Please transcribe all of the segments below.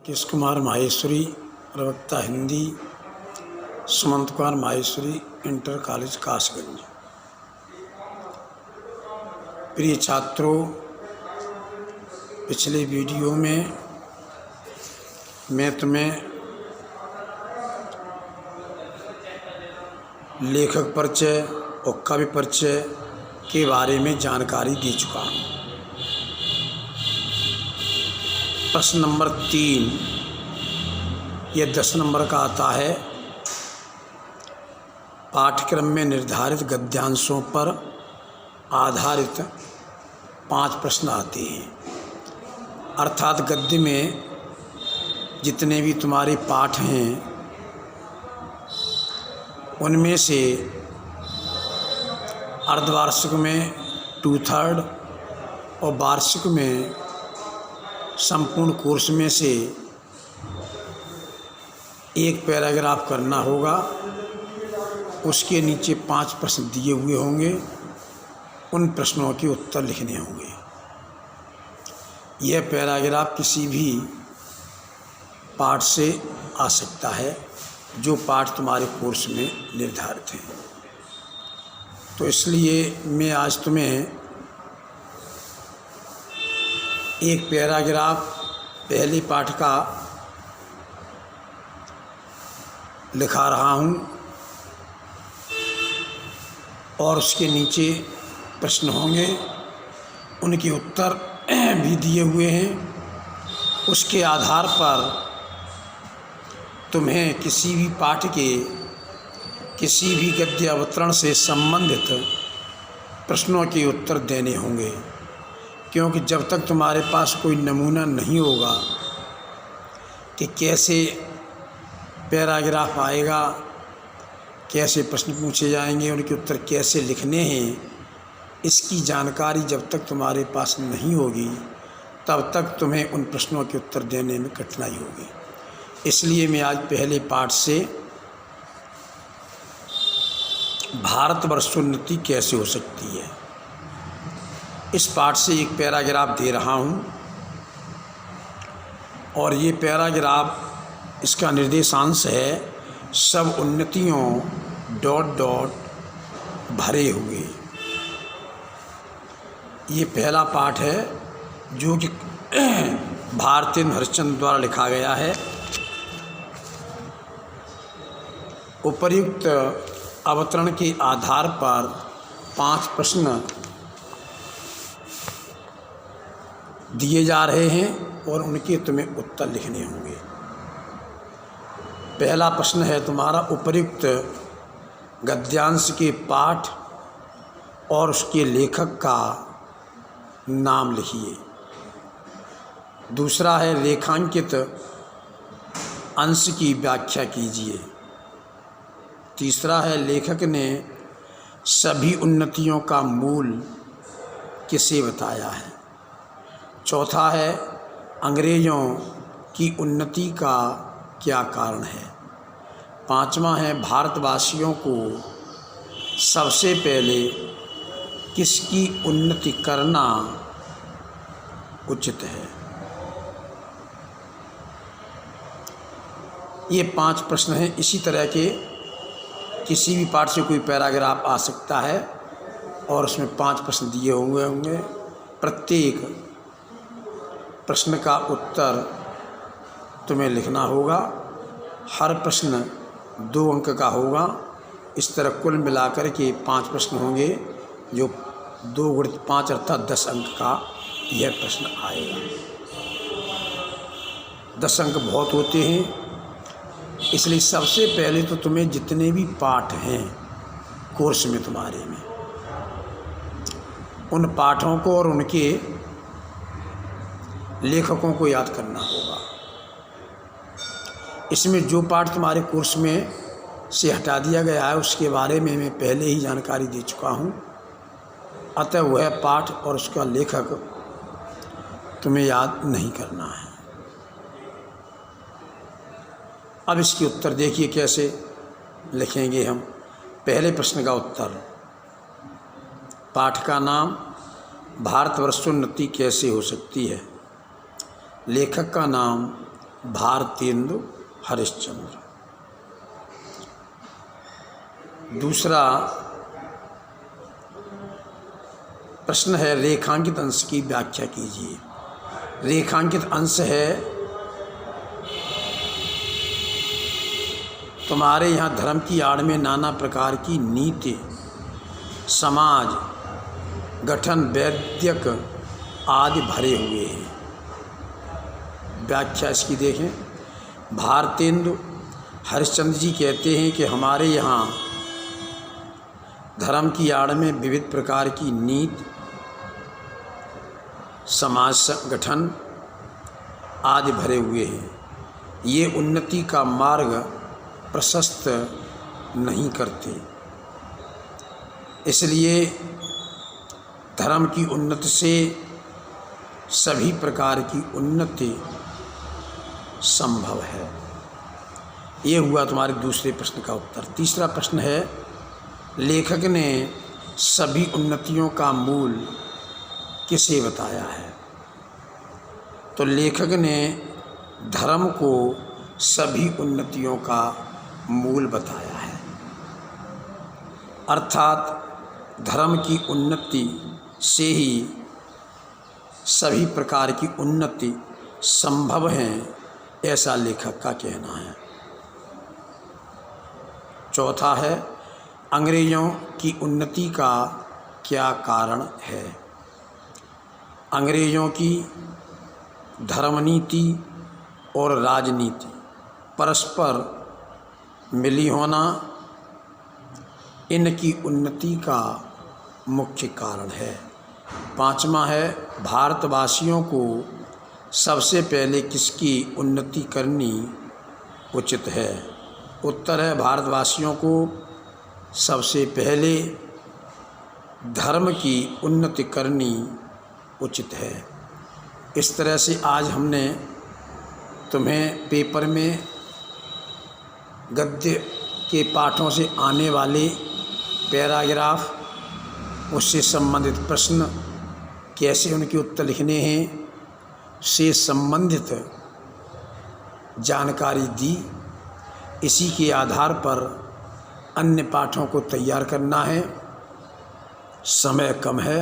किश कुमार माहेश्वरी, प्रवक्ता Hindi, Sumant Kumar Maheshwari, inter college Kasganj. प्रिय छात्रों, पिछले वीडियो में मैं तुम्हें लेखक परिचय और कवि परिचय के बारे में जानकारी दे चुका हूँ। प्रश्न नंबर 3 ये 10 नंबर का आता है। पाठ्यक्रम में निर्धारित गद्यांशों पर आधारित 5 प्रश्न आते हैं। अर्थात गद्य में जितने भी तुम्हारे पाठ हैं उनमें से अर्धवार्षिक में 2/3 और वार्षिक में संपूर्ण कोर्स में से एक पैराग्राफ करना होगा। उसके नीचे 5 प्रश्न दिए हुए होंगे, उन प्रश्नों के उत्तर लिखने होंगे। यह पैराग्राफ किसी भी पाठ से आ सकता है जो पाठ तुम्हारे कोर्स में निर्धारित है। तो इसलिए मैं आज तुम्हें एक पैराग्राफ पहले पाठ का लिखा रहा हूँ और उसके नीचे प्रश्न होंगे, उनके उत्तर भी दिए हुए हैं। उसके आधार पर तुम्हें किसी भी पाठ के किसी भी गद्य अवतरण से संबंधित प्रश्नों के उत्तर देने होंगे, क्योंकि जब तक तुम्हारे पास कोई नमूना नहीं होगा कि कैसे पैराग्राफ आएगा, कैसे प्रश्न पूछे जाएंगे, उनके उत्तर कैसे लिखने हैं, इसकी जानकारी जब तक तुम्हारे पास नहीं होगी तब तक तुम्हें उन प्रश्नों के उत्तर देने में कठिनाई होगी। इसलिए मैं आज पहले पाठ से भारतवर्षोन्नति कैसे हो सकती है, इस पाठ से एक पैराग्राफ दे रहा हूँ। और ये पैराग्राफ, इसका निर्देशांश है सब उन्नतियों ... भरे हुए। ये पहला पाठ है जो कि भारतेंदु हरिश्चंद्र द्वारा लिखा गया है। उपर्युक्त अवतरण के आधार पर 5 प्रश्न दिए जा रहे हैं और उनके तुम्हें उत्तर लिखने होंगे। पहला प्रश्न है तुम्हारा, उपर्युक्त गद्यांश के पाठ और उसके लेखक का नाम लिखिए। दूसरा है रेखांकित अंश की व्याख्या कीजिए। तीसरा है लेखक ने सभी उन्नतियों का मूल किसे बताया है। चौथा है अंग्रेज़ों की उन्नति का क्या कारण है। 5वां है भारतवासियों को सबसे पहले किसकी उन्नति करना उचित है। ये 5 प्रश्न हैं। इसी तरह के किसी भी पाठ से कोई पैराग्राफ आ सकता है और उसमें 5 प्रश्न दिए होंगे। प्रत्येक प्रश्न का उत्तर तुम्हें लिखना होगा। हर प्रश्न 2 अंक का होगा। इस तरह कुल मिलाकर के 5 प्रश्न होंगे, जो 2 × 5 अर्थात 10 अंक का यह प्रश्न आएगा। 10 अंक बहुत होते हैं, इसलिए सबसे पहले तो तुम्हें जितने भी पाठ हैं कोर्स में तुम्हारे में, उन पाठों को और उनके लेखकों को याद करना होगा। इसमें जो पाठ तुम्हारे कोर्स में से हटा दिया गया है उसके बारे में मैं पहले ही जानकारी दे चुका हूँ, अतः वह पाठ और उसका लेखक तुम्हें याद नहीं करना है। अब इसके उत्तर देखिए कैसे लिखेंगे हम। पहले प्रश्न का उत्तर, पाठ का नाम भारतवर्षोन्नति कैसे हो सकती है। लेखक का नाम भारतेंदु हरिश्चंद्र। दूसरा प्रश्न है, रेखांकित अंश की व्याख्या कीजिए। रेखांकित अंश है, तुम्हारे यहाँ धर्म की आड़ में नाना प्रकार की नीति, समाज गठन, वैद्यक आदि भरे हुए हैं। व्याख्या इसकी देखें। भारतेंदु हरिश्चंद्र जी कहते हैं कि हमारे यहाँ धर्म की आड़ में विविध प्रकार की नीति, समाज संगठन आदि भरे हुए हैं। ये उन्नति का मार्ग प्रशस्त नहीं करते, इसलिए धर्म की उन्नति से सभी प्रकार की उन्नति संभव है। ये हुआ तुम्हारे दूसरे प्रश्न का उत्तर। तीसरा प्रश्न है, लेखक ने सभी उन्नतियों का मूल किसे बताया है? तो लेखक ने धर्म को सभी उन्नतियों का मूल बताया है, अर्थात धर्म की उन्नति से ही सभी प्रकार की उन्नति संभव है, ऐसा लेखक का कहना है। चौथा है, अंग्रेजों की उन्नति का क्या कारण है? अंग्रेजों की धर्मनीति और राजनीति परस्पर मिली होना इनकी उन्नति का मुख्य कारण है। पांचवा है, भारतवासियों को सबसे पहले किसकी उन्नति करनी उचित है? उत्तर है, भारतवासियों को सबसे पहले धर्म की उन्नति करनी उचित है। इस तरह से आज हमने तुम्हें पेपर में गद्य के पाठों से आने वाले पैराग्राफ, उससे संबंधित प्रश्न, कैसे उनके उत्तर लिखने हैं, से संबंधित जानकारी दी। इसी के आधार पर अन्य पाठों को तैयार करना है, समय कम है,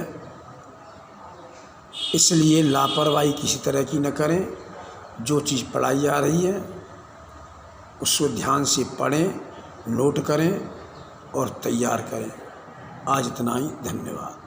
इसलिए लापरवाही किसी तरह की न करें। जो चीज़ पढ़ाई जा रही है उसको ध्यान से पढ़ें, नोट करें और तैयार करें। आज इतना ही, धन्यवाद।